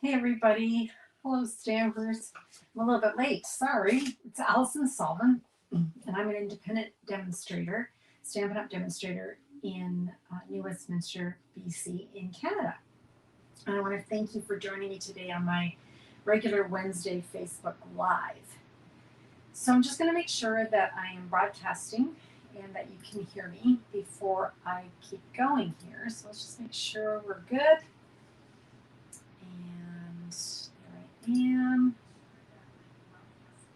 Hey everybody. Hello Stampers. I'm a little bit late. Sorry. It's Allison Sullivan, and I'm an independent demonstrator, Stampin' Up! Demonstrator in New Westminster, BC, in Canada. And I want to thank you for joining me today on my regular Wednesday Facebook Live. So I'm just going to make sure that I am broadcasting and that you can hear me before I keep going here. So let's just make sure we're good. And there I am.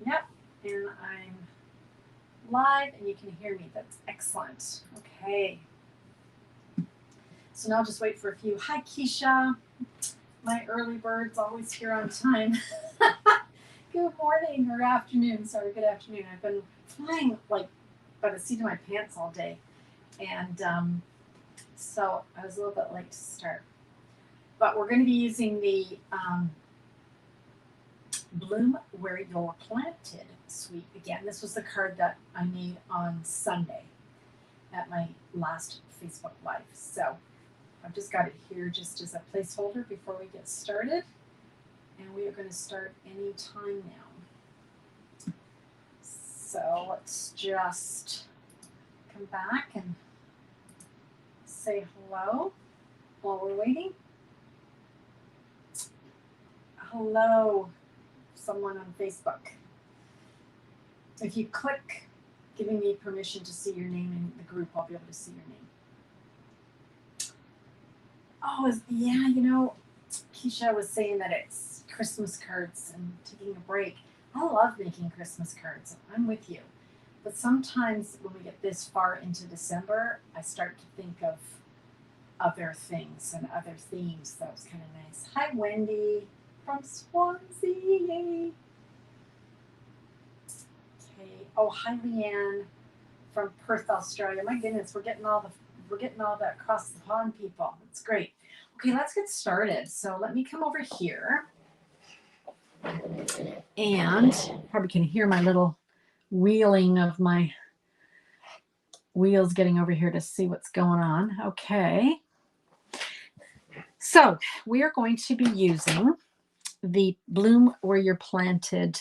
Yep, and I'm live and you can hear me. That's excellent. Okay. So now I'll just wait for a few. Hi, Keisha. My early bird's always here on time. Good morning or afternoon. Sorry, good afternoon. I've been flying like by the seat of my pants all day. And so I was a little bit late to start. But we're going to be using the Bloom Where You're Planted suite again. This was the card that I made on Sunday at my last Facebook Live. So I've just got it here just as a placeholder before we get started. And we are going to start any time now. So let's just come back and say hello while we're waiting. Hello, someone on Facebook. If you click giving me permission to see your name in the group, I'll be able to see your name. Oh, yeah, Keisha was saying that it's Christmas cards and taking a break. I love making Christmas cards. I'm with you. But sometimes when we get this far into December, I start to think of other things and other themes. That was kind of nice. Hi, Wendy from Swansea. Okay. Oh, hi, Leanne from Perth, Australia. My goodness, we're getting all the across the pond people. It's great. Okay, let's get started. So let me come over here, and probably can hear my little wheeling of my wheels getting over here to see what's going on. Okay. So we are going to be using the Bloom Where You're Planted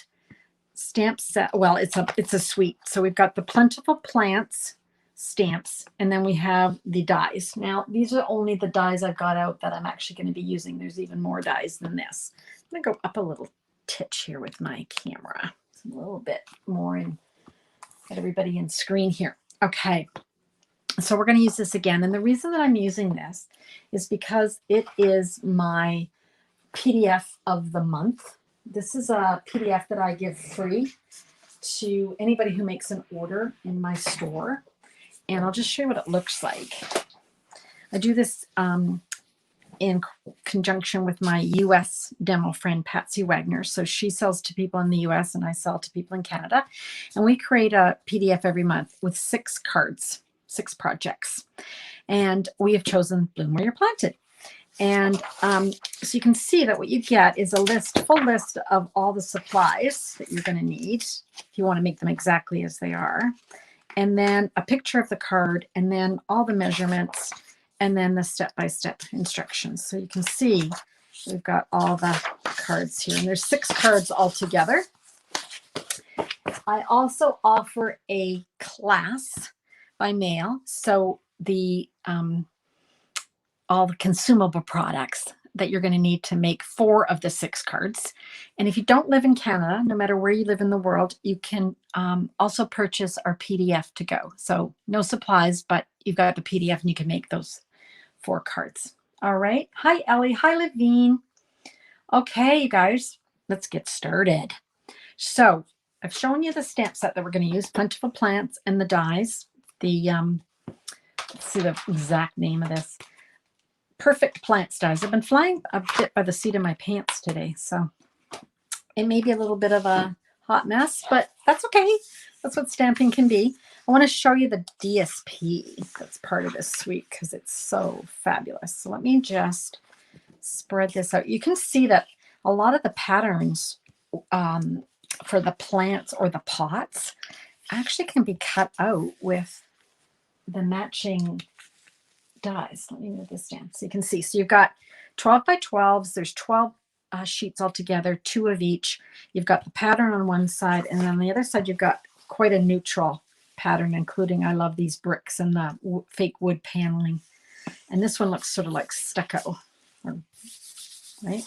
stamp set. Well, it's a suite. So we've got the Plentiful Plants stamps, and then we have the dies. Now, these are only the dies I've got out that I'm actually going to be using. There's even more dies than this. I'm going to go up a little titch here with my camera. It's a little bit more and get everybody in screen here. Okay. So we're going to use this again. And the reason that I'm using this is because it is my PDF of the month. This is a PDF that I give free to anybody who makes an order in my store. And I'll just show you what it looks like. I do this in conjunction with my US demo friend, Patsy Wagner. So she sells to people in the US and I sell to people in Canada. And we create a PDF every month with 6 cards, 6 projects. And we have chosen Bloom Where You're Planted. And so you can see that what you get is a full list of all the supplies that you're going to need if you want to make them exactly as they are. And then a picture of the card, and then all the measurements, and then the step-by-step instructions. So you can see we've got all the cards here. And there's 6 cards altogether. I also offer a class by mail. So all the consumable products that you're going to need to make 4 of the 6 cards. And if you don't live in Canada, no matter where you live in the world, you can also purchase our PDF to go. So no supplies, but you've got the PDF and you can make those 4 cards. All right. Hi, Ellie. Hi, Levine. Okay, you guys, let's get started. So I've shown you the stamp set that we're going to use, Plentiful Plants and the dies. Let's see the exact name of this. Perfect Plants dies. I've been flying a bit by the seat of my pants today, so it may be a little bit of a hot mess, but that's okay. That's what stamping can be. I want to show you the DSP that's part of this suite because it's so fabulous. So let me just spread this out. You can see that a lot of the patterns for the plants or the pots actually can be cut out with the matching dies. Let me move this down so you can see. So you've got 12 by 12s. There's 12 sheets all together, 2 of each. You've got the pattern on one side, and then on the other side you've got quite a neutral pattern, including, I love these bricks and the fake wood paneling. And this one looks sort of like stucco, right?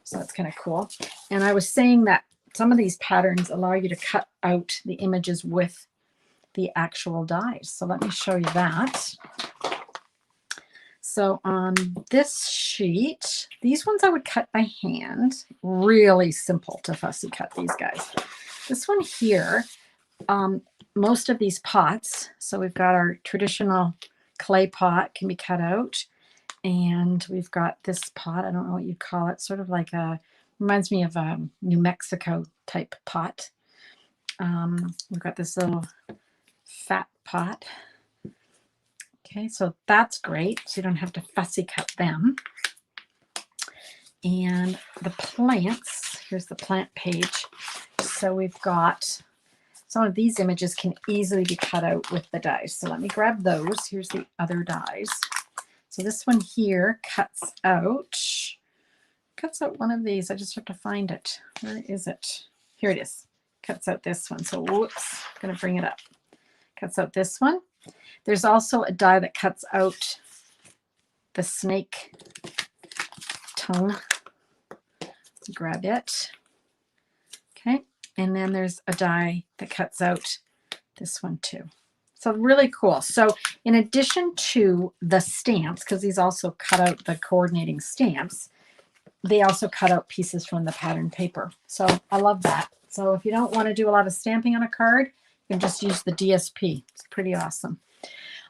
So that's kind of cool. And I was saying that some of these patterns allow you to cut out the images with the actual dies. So let me show you that. So on this sheet, these ones I would cut by hand. Really simple to fussy cut these guys. This one here, most of these pots, so we've got our traditional clay pot can be cut out. And we've got this pot, I don't know what you'd call it, sort of like reminds me of a New Mexico type pot. We've got this little fat pot. Okay, so that's great. So you don't have to fussy cut them. And the plants, here's the plant page. So we've got some of these images can easily be cut out with the dies. So let me grab those. Here's the other dies. So this one here cuts out one of these. I just have to find it. Where is it? Here it is. Cuts out this one. So whoops, I'm going to bring it up. Cuts out this one. There's also a die that cuts out the snake tongue. Grab it. Okay. And then there's a die that cuts out this one too. So really cool. So in addition to the stamps, because these also cut out the coordinating stamps, they also cut out pieces from the pattern paper. So I love that. So if you don't want to do a lot of stamping on a card, you can just use the DSP. It's pretty awesome.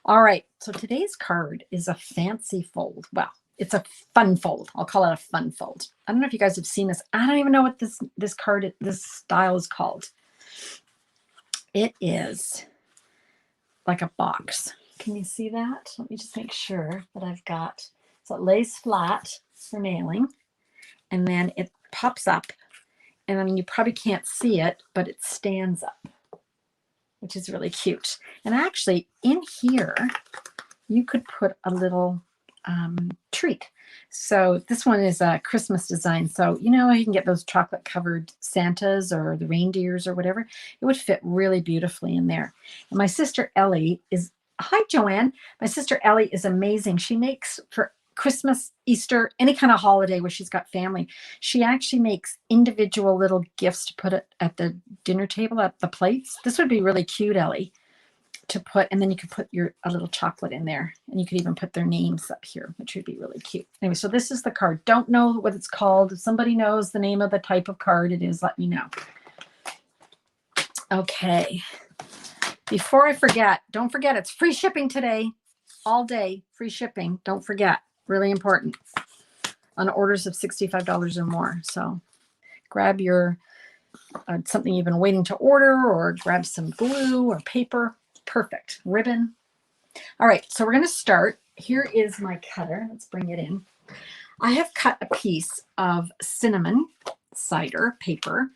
All right. So today's card is a fancy fold. Well, it's a fun fold. I'll call it a fun fold. I don't know if you guys have seen this. I don't even know what this card, this style is called. It is like a box. Can you see that? Let me just make sure that I've got, so it lays flat for nailing, and then it pops up, and I mean, you probably can't see it, but it stands up, which is really cute. And actually in here, you could put a little treat. So this one is a Christmas design. So, you know, you can get those chocolate covered Santas or the reindeers or whatever. It would fit really beautifully in there. And my sister Ellie is, hi Joanne. My sister Ellie is amazing. She makes for Christmas, Easter, any kind of holiday where she's got family. She actually makes individual little gifts to put it at the dinner table, at the plates. This would be really cute, Ellie, to put, and then you could put a little chocolate in there, and you could even put their names up here, which would be really cute. Anyway, so this is the card. Don't know what it's called. If somebody knows the name of the type of card it is, let me know. Okay. Before I forget, don't forget it's free shipping today, all day, free shipping. Don't forget, really important, on orders of $65 or more. So grab your something you've been waiting to order, or grab some glue or paper. Perfect. Ribbon. All right, so we're going to start. Here is my cutter. Let's bring it in. I have cut a piece of cinnamon cider paper.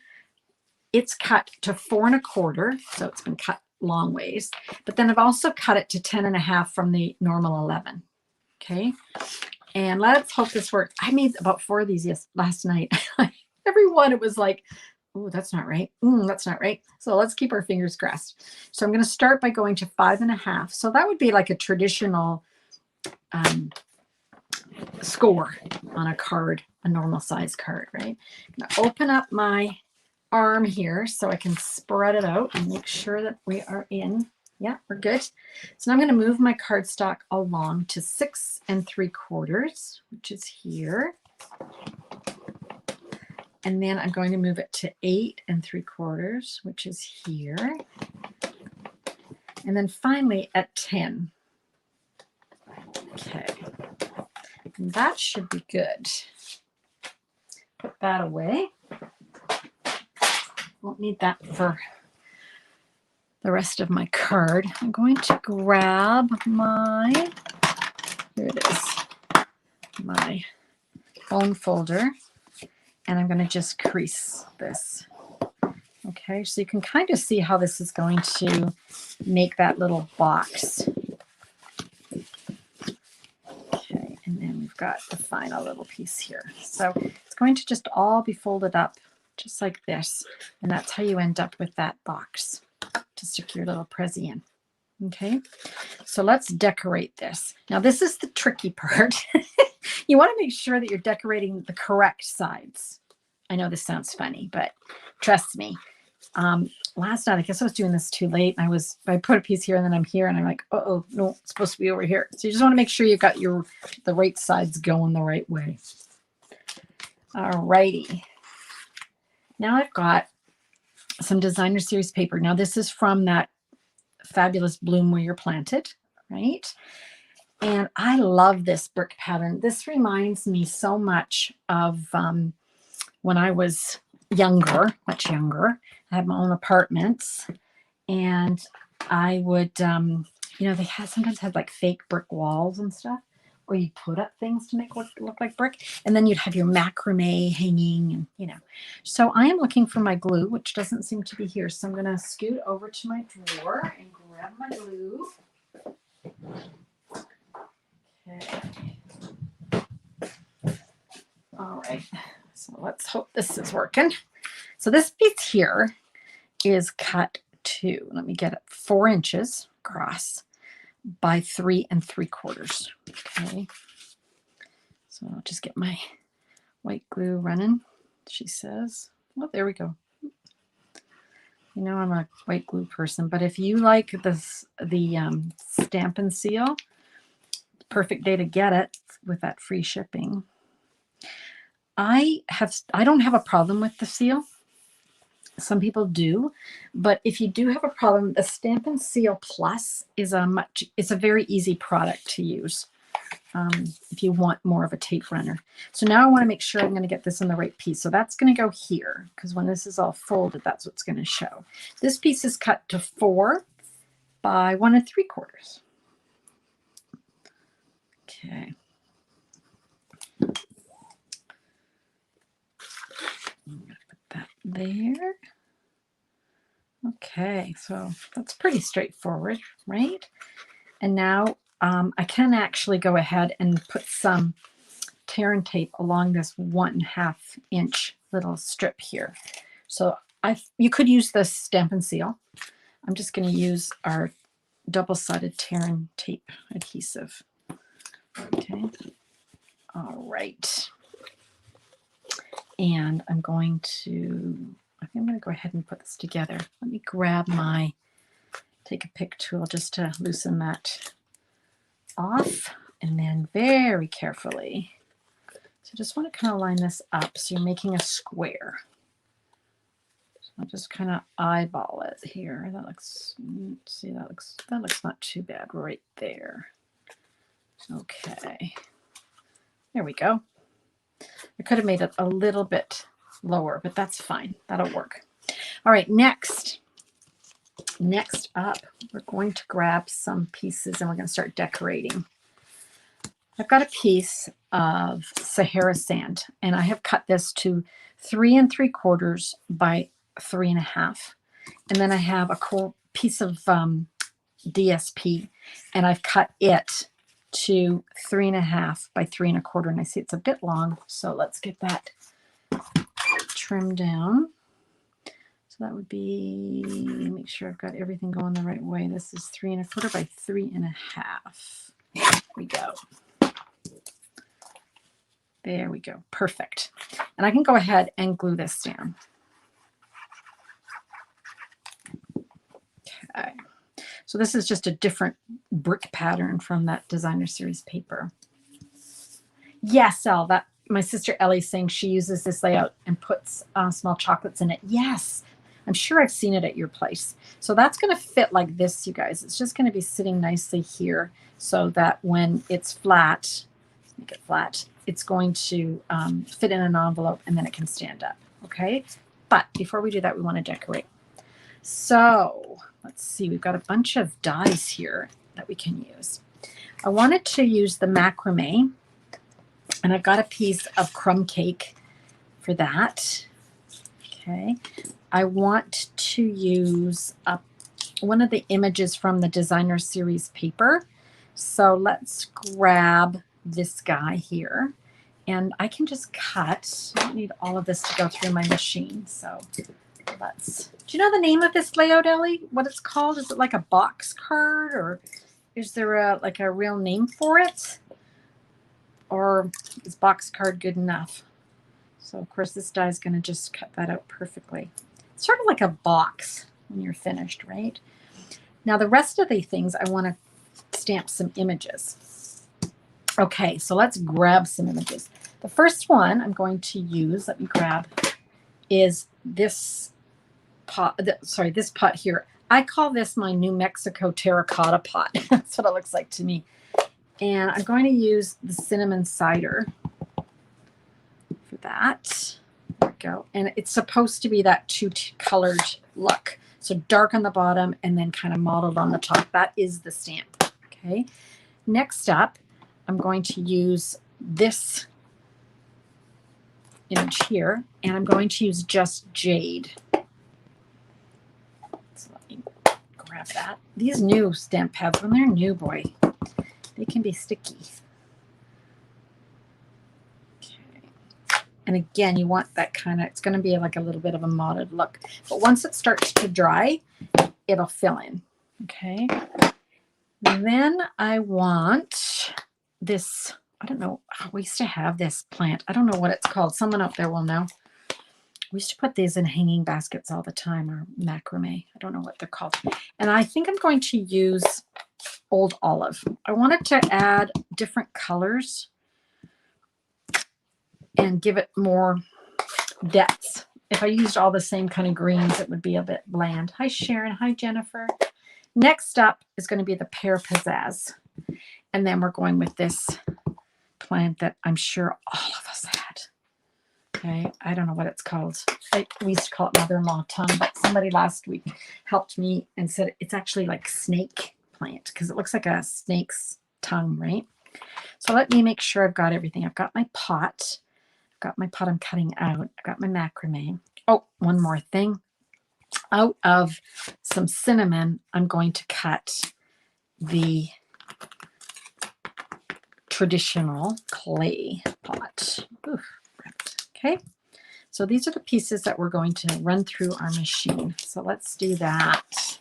It's cut to 4 1/4, so it's been cut long ways. But then I've also cut it to 10 1/2 from the normal 11. Okay, and let's hope this works. I made about 4 of these last night. Every one, it was like, oh, that's not right. That's not right. So let's keep our fingers crossed. So I'm going to start by going to 5 1/2. So that would be like a traditional score on a card, a normal size card, right? I'm going to open up my arm here so I can spread it out and make sure that we are in. Yeah, we're good. So now I'm going to move my cardstock along to 6 3/4, which is here. And then I'm going to move it to 8 3/4, which is here. And then finally at 10. Okay. And that should be good. Put that away. Won't need that for the rest of my card. I'm going to grab my, here it is, my bone folder. And I'm going to just crease this. Okay, so you can kind of see how this is going to make that little box. Okay, and then we've got the final little piece here. So it's going to just all be folded up just like this. And that's how you end up with that box to stick your little Prezi in. Okay, so let's decorate this. Now this is the tricky part. You want to make sure that you're decorating the correct sides. I know this sounds funny, but trust me. Last night, I guess I was doing this too late. I put a piece here and then I'm here and I'm like, uh-oh, no, it's supposed to be over here. So you just want to make sure you got the right sides going the right way. All righty. Now I've got some designer series paper. Now this is from that fabulous Bloom Where You're Planted, right? And I love this brick pattern. This reminds me so much of when I was younger, much younger. I had my own apartments, and I would, you know, they sometimes had like fake brick walls and stuff, or you put up things to make it look like brick, and then you'd have your macrame hanging, and you know. So I am looking for my glue, which doesn't seem to be here. So I'm going to scoot over to my drawer and grab my glue. Okay. All right. So let's hope this is working. So this piece here is cut to, let me get it, 4 inches across by 3 3/4. Okay. So I'll just get my white glue running, she says. Oh, there we go. You know, I'm a white glue person, but if you like this, the Stamp and Seal, perfect day to get it with that free shipping. I don't have a problem with the seal. Some people do, but if you do have a problem, the Stamp and Seal Plus is it's a very easy product to use if you want more of a tape runner. So now I want to make sure I'm going to get this in the right piece. So that's going to go here, because when this is all folded, that's what's going to show. This piece is cut to 4 by 1 3/4. Okay. I'm going to put that there. Okay, so that's pretty straightforward, right? And now I can actually go ahead and put some tear and tape along this 1/2 inch little strip here. So you could use this Stamp and Seal. I'm just going to use our double-sided tear and tape adhesive. Okay. All right. And I think I'm going to go ahead and put this together. Let me grab take a pick tool just to loosen that off, and then very carefully. So just want to kind of line this up so you're making a square. So I'll just kind of eyeball it here. That looks, see, that looks not too bad right there. Okay. There we go. I could have made it a little bit lower, but that's fine. That'll work. All right, next up, we're going to grab some pieces and we're going to start decorating. I've got a piece of Sahara sand, and I have cut this to 3 3/4 by 3 1/2. And then I have a piece of DSP, and I've cut it to 3 1/2 by 3 1/4. And I see it's a bit long, so let's get that trimmed down. So that would be, make sure I've got everything going the right way. This is 3 1/4 by 3 1/2. There we go. There we go. Perfect. And I can go ahead and glue this down. Okay. So this is just a different brick pattern from that designer series paper. Yes, Elle, that my sister Ellie's saying she uses this layout and puts small chocolates in it. Yes, I'm sure I've seen it at your place. So that's going to fit like this, you guys. It's just going to be sitting nicely here so that when it's flat, make it flat, it's going to fit in an envelope and then it can stand up. Okay. But before we do that, we want to decorate. So let's see, we've got a bunch of dies here that we can use. I wanted to use the macrame, and I've got a piece of crumb cake for that. Okay. I want to use one of the images from the designer series paper. So let's grab this guy here, And I can just cut. I don't need all of this to go through my machine. So let's, do you know the name of this layout, Ellie? What it's called? Is it like a box card, or is there a like a real name for it? Or is box card good enough? So of course this die is going to just cut that out perfectly. It's sort of like a box when you're finished, right? Now the rest of the things I want to stamp some images. Okay, so let's grab some images. The first one I'm going to use, let me grab, is this pot, this pot here. I call this my New Mexico terracotta pot. That's what it looks like to me. And I'm going to use the cinnamon cider for that. There we go. And it's supposed to be that two-colored look. So dark on the bottom and then kind of mottled on the top. That is the stamp. Okay. Next up, I'm going to use this image here, and I'm going to use just jade. So let me grab that. These new stamp pads, when they're new, boy, they can be sticky. Okay. And again, you want that kind of, it's going to be like a little bit of a mottled look. But once it starts to dry, it'll fill in. Okay. Then I want this, I don't know, we used to have this plant. I don't know what it's called. Someone out there will know. We used to put these in hanging baskets all the time, or macrame. I don't know what they're called. And I think I'm going to use Old Olive. I wanted to add different colors and give it more depth. If I used all the same kind of greens, it would be a bit bland. Hi, Sharon. Hi, Jennifer. Next up is going to be the Pear Pizzazz. And then we're going with this plant that I'm sure all of us had. Okay, I don't know what it's called. We used to call it mother-in-law tongue, but somebody last week helped me and said it's actually like snake plant because it looks like a snake's tongue, right? So let me make sure I've got everything. I've got my pot. I've got my pot I'm cutting out. I've got my macrame. Oh, one more thing. Out of some cinnamon, I'm going to cut the traditional clay pot. Ooh, okay. So these are the pieces that we're going to run through our machine. So let's do that.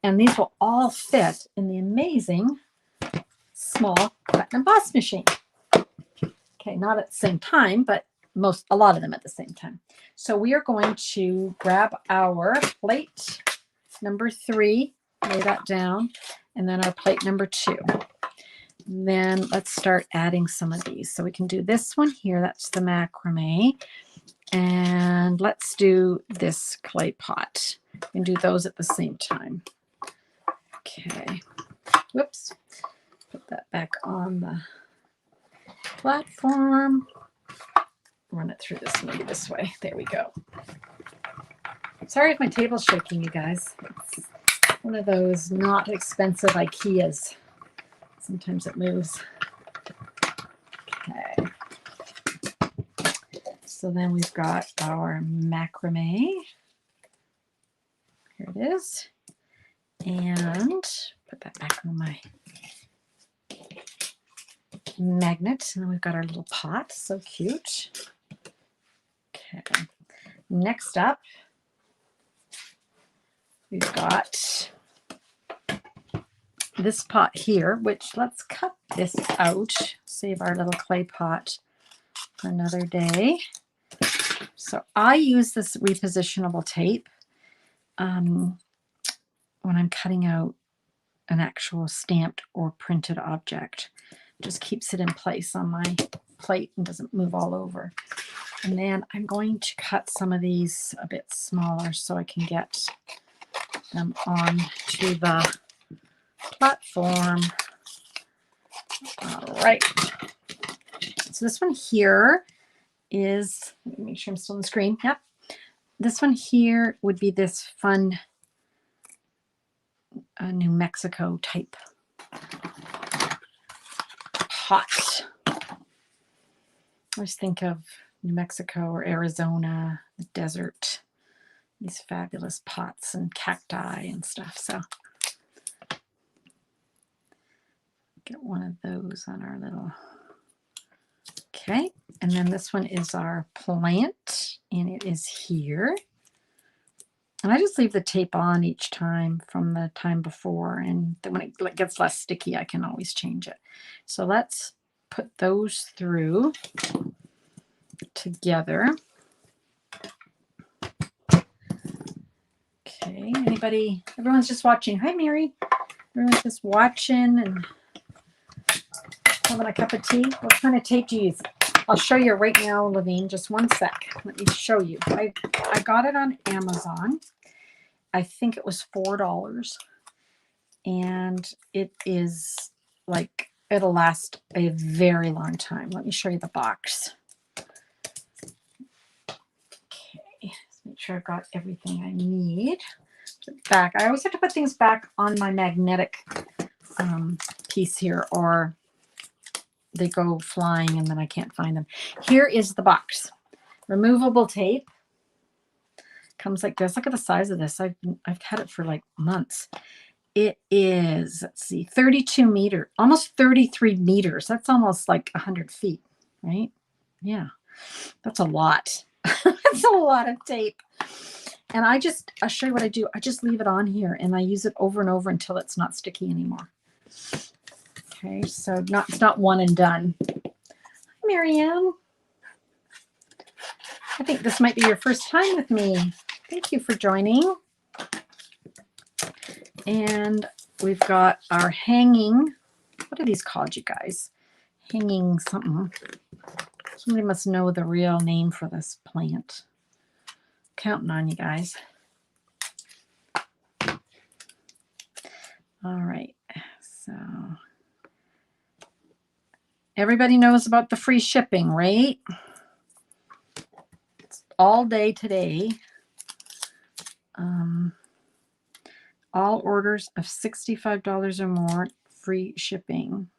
And these will all fit in the amazing small cut and emboss machine. Okay, not at the same time, but a lot of them at the same time. So we are going to grab our plate number 3, lay that down, and then our plate number 2. And then let's start adding some of these. So we can do this one here. That's the macrame. And let's do this clay pot. We can do those at the same time. Okay. Whoops. Put that back on the platform. Run it through this, maybe this way. There we go. Sorry if my table's shaking, you guys. It's one of those not expensive IKEAs. Sometimes it moves. Okay. So then we've got our macrame. Here it is. And put that back on my magnet. And then we've got our little pot. So cute. Okay. Next up, we've got this pot here, which let's cut this out. Save our little clay pot for another day. So I use this repositionable tape when I'm cutting out an actual stamped or printed object. It just keeps it in place on my plate and doesn't move all over. And then I'm going to cut some of these a bit smaller so I can get them on to the platform. All right. So this one here is, let me make sure I'm still on the screen. Yep. This one here would be this fun New Mexico type pot. I always think of New Mexico or Arizona, the desert, these fabulous pots and cacti and stuff. So get one of those on our little, Okay, and then this one is our plant, and it is here. And I just leave the tape on each time from the time before, and then when it gets less sticky, I can always change it. So let's put those through together. Okay, anybody? Everyone's just watching. Hi, Mary. Everyone's just watching and having a cup of tea. What kind of tape do you use? I'll show you right now, Levine. Just one sec. Let me show you. I got it on Amazon. I think it was $4. And it is like, it'll last a very long time. Let me show you the box. Okay, let's make sure I've got everything I need. Put it back. I always have to put things back on my magnetic piece here, or they go flying and then I can't find them. Here is the box. Removable tape. Comes like this. Look at the size of this. I've had it for like months. It is, let's see, 32 meters, almost 33 meters. That's almost like 100 feet, right? Yeah, that's a lot. That's a lot of tape. And I'll show you what I do. I just leave it on here and I use it over and over until it's not sticky anymore. Okay, so it's not one and done. Hi, Marianne. I think this might be your first time with me. Thank you for joining. And we've got our hanging, what are these called, you guys? Hanging something. Somebody must know the real name for this plant. Counting on you guys. All right, so everybody knows about the free shipping, right? It's all day today. All orders of $65 or more, free shipping.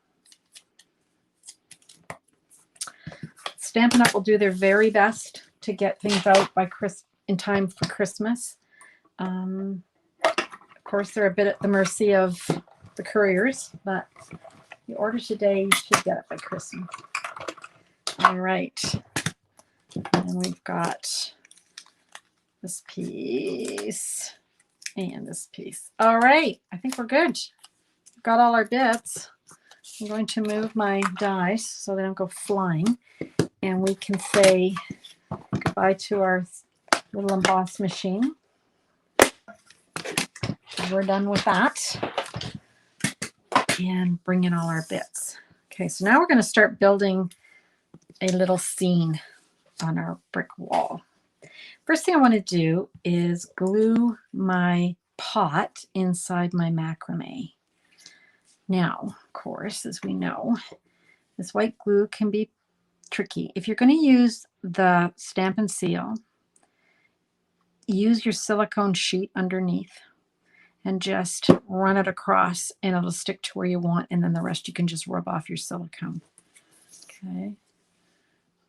Stampin' Up! Will do their very best to get things out by in time for Christmas. Of course, they're a bit at the mercy of the couriers, but if you order today, you should get it by Christmas. All right. And we've got this piece. And this piece. All right, I think we're good. We've got all our bits. I'm going to move my dies so they don't go flying. And we can say goodbye to our little emboss machine. We're done with that. And bring in all our bits. Okay, so now we're going to start building a little scene on our brick wall. First thing I want to do is glue my pot inside my macrame. Now, of course, as we know, this white glue can be tricky. If you're going to use the Stampin' Seal, use your silicone sheet underneath and just run it across and it'll stick to where you want, and then the rest you can just rub off your silicone. Okay,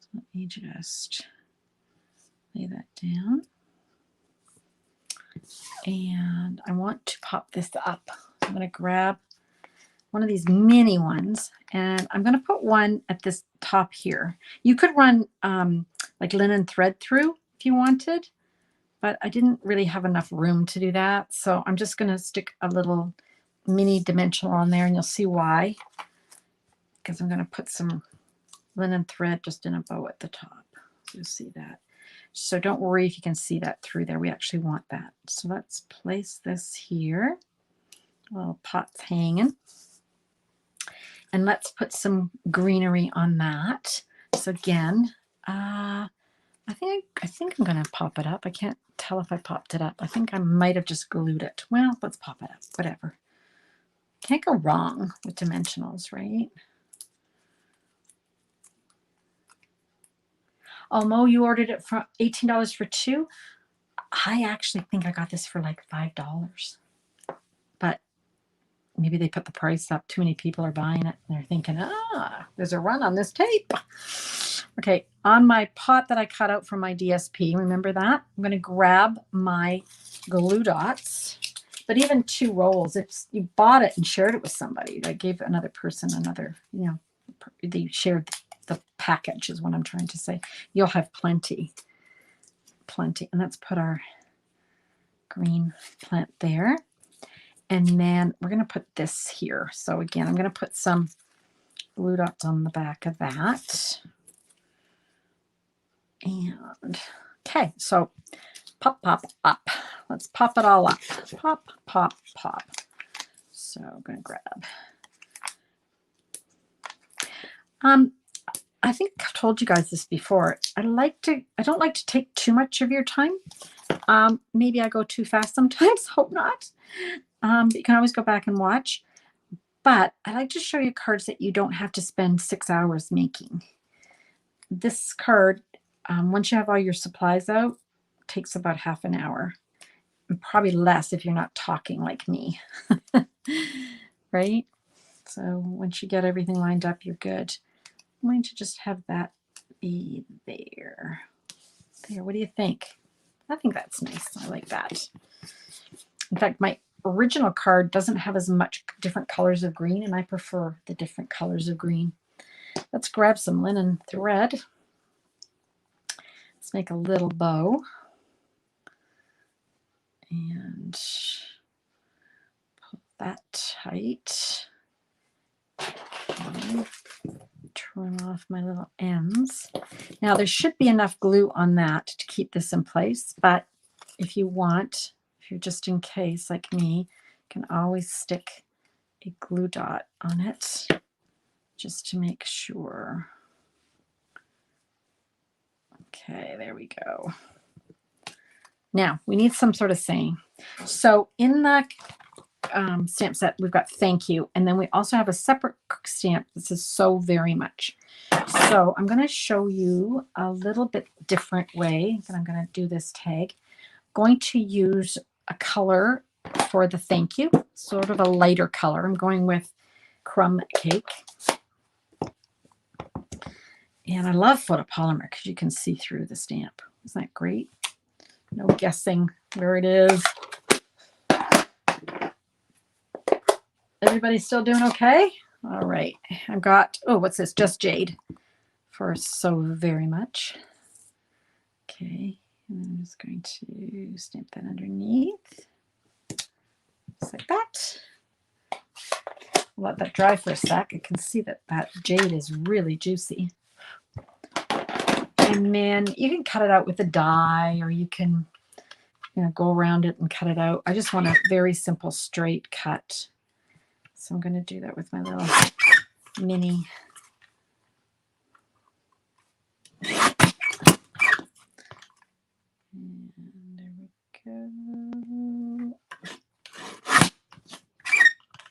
so let me just lay that down. And I want to pop this up. So I'm going to grab one of these mini ones, and I'm going to put one at this top here. You could run like linen thread through if you wanted, but I didn't really have enough room to do that. So I'm just going to stick a little mini dimensional on there, and you'll see why. Because I'm going to put some linen thread just in a bow at the top. So you'll see that. So don't worry if you can see that through there. We actually want that. So let's place this here. Little pot's hanging. And let's put some greenery on that. So again, I think I'm going to pop it up. I can't tell if I popped it up. I think I might have just glued it. Well, let's pop it up. Whatever. Can't go wrong with dimensionals, right? Oh, Mo, you ordered it for $18 for two? I actually think I got this for like $5. But maybe they put the price up. Too many people are buying it. And they're thinking, there's a run on this tape. Okay, on my pot that I cut out from my DSP, remember that? I'm going to grab my glue dots. But even 2 rolls, if you bought it and shared it with somebody, like gave another person another, they shared the package is what I'm trying to say. You'll have plenty. And let's put our green plant there. And then we're going to put this here. So again, I'm going to put some glue dots on the back of that. And okay, so pop, pop, up. Let's pop it all up. Pop, pop, pop. So I'm going to grab. I think I've told you guys this before. I don't like to take too much of your time. Maybe I go too fast sometimes. Hope not. But you can always go back and watch. But I like to show you cards that you don't have to spend 6 hours making. This card, once you have all your supplies out, takes about half an hour. And probably less if you're not talking like me. Right? So once you get everything lined up, you're good. I'm going to just have that be there. There, what do you think? I think that's nice. I like that. In fact, my original card doesn't have as much different colors of green, and I prefer the different colors of green. Let's grab some linen thread. Let's make a little bow. And pull that tight. And trim off my little ends. Now there should be enough glue on that to keep this in place, but if you want, if you're just in case like me, you can always stick a glue dot on it just to make sure. Okay, there we go. Now we need some sort of saying. So in the stamp set, we've got thank you, and then we also have a separate stamp that says so very much. So I'm going to show you a little bit different way that I'm going to do this tag. I'm going to use a color for the thank you, sort of a lighter color. I'm going with Crumb Cake. And I love photopolymer because you can see through the stamp. Isn't that great? No guessing where it is. Everybody still doing okay? All right. I've got, oh, what's this? Just Jade for so very much. Okay. And I'm just going to stamp that underneath. Just like that. Let that dry for a sec. I can see that that jade is really juicy. And then you can cut it out with a die, or you can, go around it and cut it out. I just want a very simple straight cut. So I'm going to do that with my little mini. And there we go.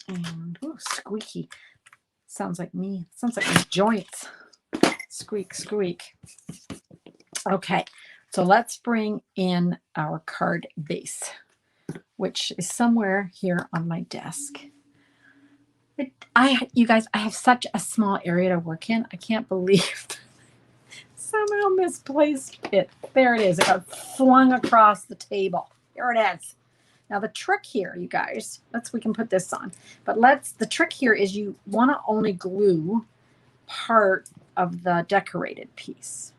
And ooh, squeaky. Sounds like me. Sounds like my joints. Squeak, squeak. Okay, so let's bring in our card base, which is somewhere here on my desk. You guys, I have such a small area to work in. I can't believe somehow misplaced it. There it is. It got flung across the table. Here it is. Now the trick here, you guys, we can put this on, but the trick here is you want to only glue part of the decorated piece,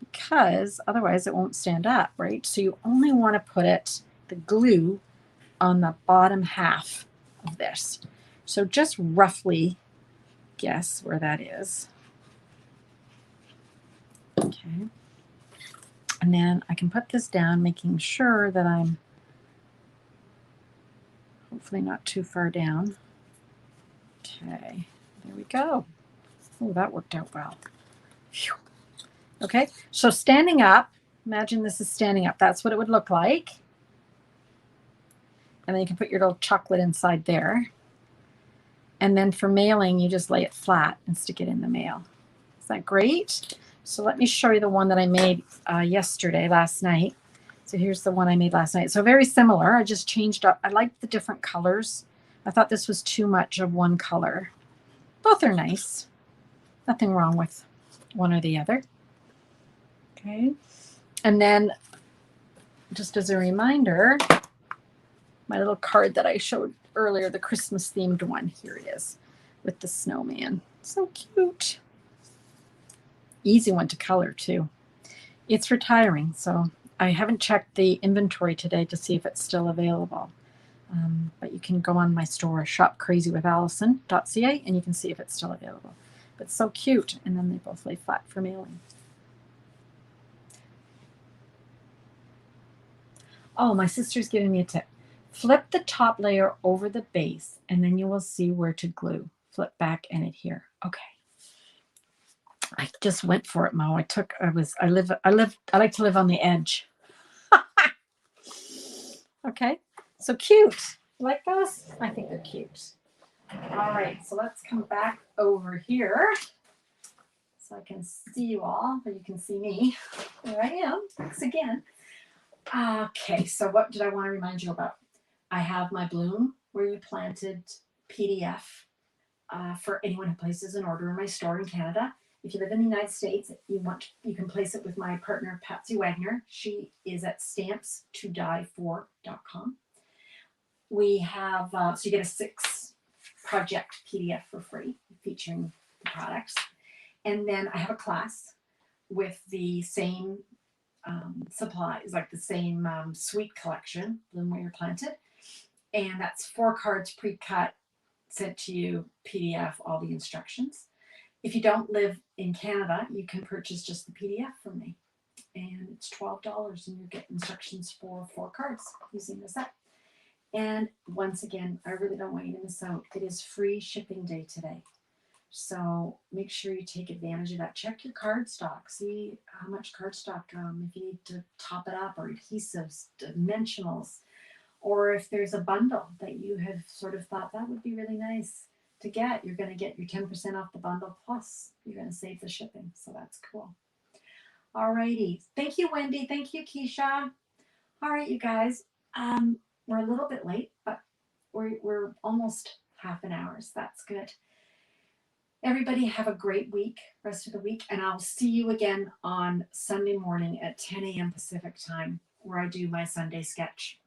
because otherwise it won't stand up, right? So you only want to put the glue on the bottom half of this. So just roughly guess where that is. Okay. And then I can put this down, making sure that I'm hopefully not too far down. Okay, there we go. Oh, that worked out well. Phew. Okay, so standing up, imagine this is standing up. That's what it would look like. And then you can put your little chocolate inside there. And then for mailing, you just lay it flat and stick it in the mail. Is that great? So let me show you the one that I made last night. So here's the one I made last night. So very similar. I just changed up. I liked the different colors. I thought this was too much of one color. Both are nice. Nothing wrong with one or the other. Okay. And then just as a reminder, my little card that I showed earlier, the Christmas themed one, here it is with the snowman. So cute. easy one to color too. It's retiring, so I haven't checked the inventory today to see if it's still available. But you can go on my store, shopcrazywithallison.ca, and you can see if it's still available. But it's so cute, and then they both lay flat for mailing. Oh, my sister's giving me a tip. Flip the top layer over the base, and then you will see where to glue. Flip back and adhere. Okay. I just went for it, Mo. I like to live on the edge. Okay. So cute. Like those? I think they're cute. All right, so let's come back over here so I can see you all, but you can see me. There I am. Thanks again. Okay, so what did I want to remind you about? I have my Bloom Where You Planted PDF for anyone who places an order in my store in Canada. If you live in the United States, you can place it with my partner, Patsy Wagner. She is at stampstodiefor.com. We have, so you get a 6 project PDF for free featuring the products. And then I have a class with the same supplies, like the same sweet collection, Bloom Where You're Planted. And that's 4 cards pre-cut, sent to you, PDF, all the instructions. If you don't live in Canada, you can purchase just the PDF from me. And it's $12, and you get instructions for 4 cards using the set. And once again, I really don't want you to miss out. It is free shipping day today. So make sure you take advantage of that. Check your cardstock. See how much cardstock, if you need to top it up, or adhesives, dimensionals, or if there's a bundle that you have sort of thought that would be really nice to get, you're going to get your 10% off the bundle, plus you're going to save the shipping. So that's cool. All righty. Thank you, Wendy. Thank you, Keisha. All right, you guys. We're a little bit late, but we're almost half an hour, so that's good. Everybody have a great week, rest of the week, and I'll see you again on Sunday morning at 10 a.m. Pacific time, where I do my Sunday sketch.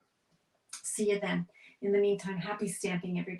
See you then. In the meantime, happy stamping, everybody.